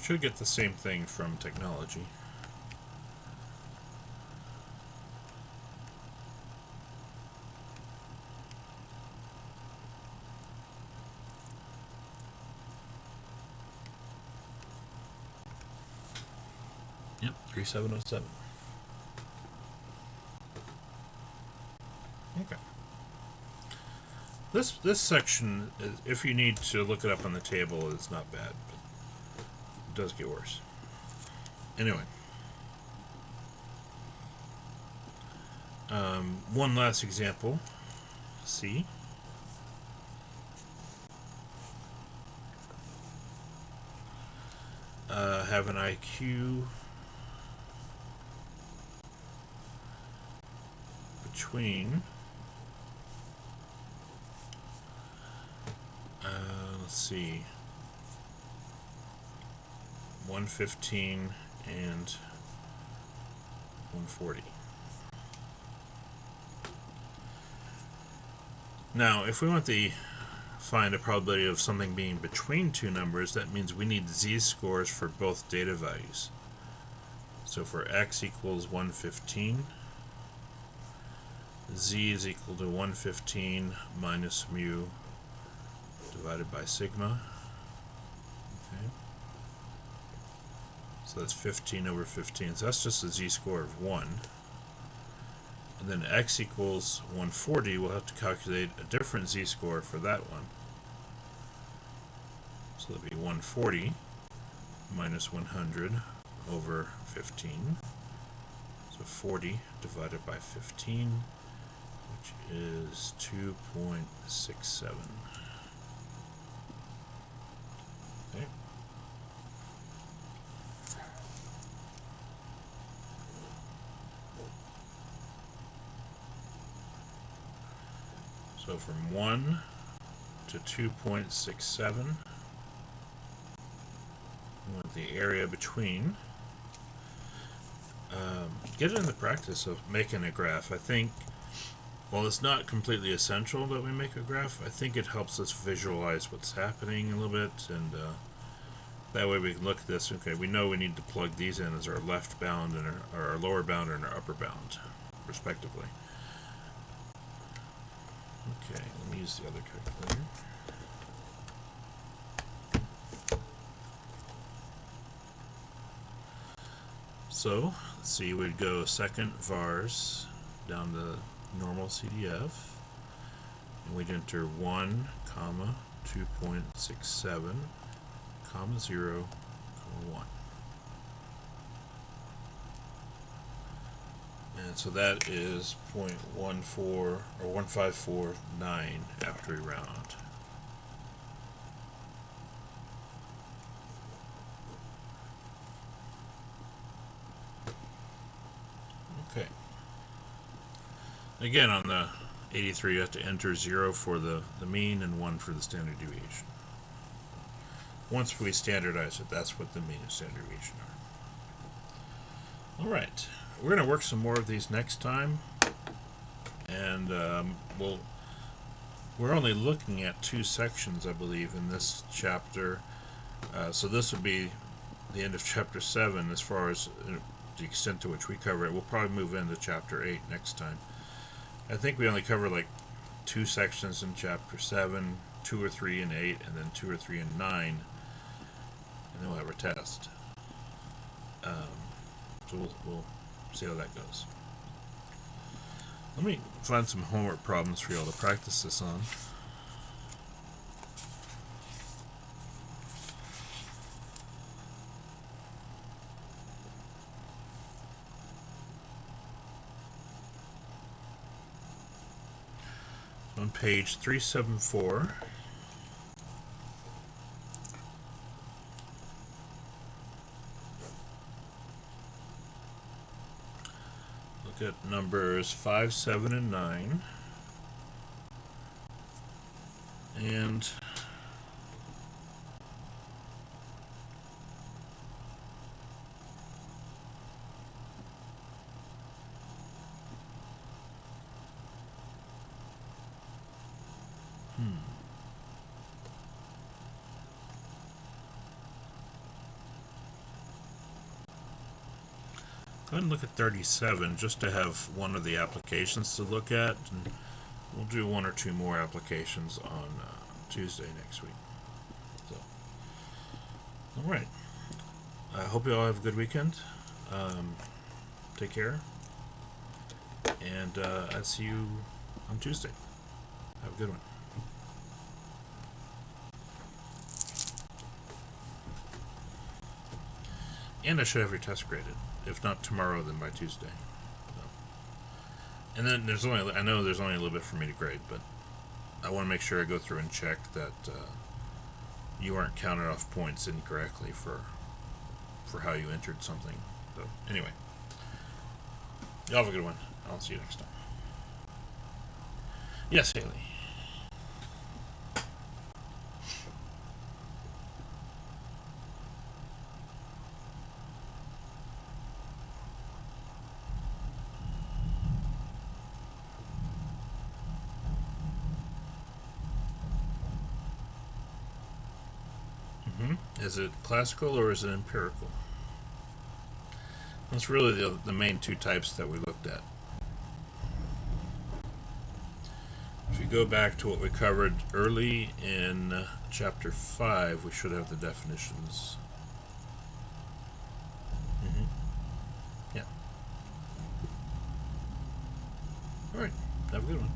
Should get the same thing from technology. Yep, 3707. Okay. This section, if you need to look it up on the table, is not bad, but it does get worse. Anyway. One last example. C. Have an IQ between let's see, 115 and 140. Now, if we want to find a probability of something being between two numbers, that means we need z-scores for both data values. So for x equals 115, z is equal to 115 minus mu divided by sigma. Okay. So that's 15 over 15. So that's just a z-score of 1. And then x equals 140, we'll have to calculate a different z-score for that one. So that'll be 140 minus 100 over 15. So 40 divided by 15, which is 2.67. Okay. So from 1 to 2.67, we want the area between. Get into the practice of making a graph. I think, while it's not completely essential that we make a graph, I think it helps us visualize what's happening a little bit, and that way we can look at this. Okay, we know we need to plug these in as our left bound and our lower bound and our upper bound, respectively. Okay, let me use the other calculator. So, let's see, we'd go second vars down to Normalcdf, and we'd enter 1, comma, 2.67, comma 0, comma 1. And so that is 0.14 or 1549 after we round. Okay. Again, on the 83, you have to enter 0 for the mean and 1 for the standard deviation. Once we standardize it, that's what the mean and standard deviation are. All right. We're going to work some more of these next time, and we're only looking at 2 sections, I believe, in this chapter. So this would be the end of chapter 7 as far as the extent to which we cover it. We'll probably move into chapter 8 next time. I think we only cover like 2 sections in chapter 7, 2 or 3 in 8, and then 2 or 3 in 9, and then we'll have our test. So we'll see how that goes. Let me find some homework problems for y'all to practice this on. On page 374, look at numbers 5, 7, and 9, and Go ahead and look at 37 just to have one of the applications to look at. And we'll do one or two more applications on Tuesday next week. So, all right. I hope you all have a good weekend. Take care. And I'll see you on Tuesday. Have a good one. And I should have your test graded. If not tomorrow, then by Tuesday. So. And then I know there's only a little bit for me to grade, but I want to make sure I go through and check that you aren't counted off points incorrectly for how you entered something. So anyway, y'all have a good one. I'll see you next time. Yes, Haley. Is it classical or is it empirical? That's really the main two types that we looked at. If you go back to what we covered early in chapter 5, we should have the definitions. Yeah. All right. Have a good one.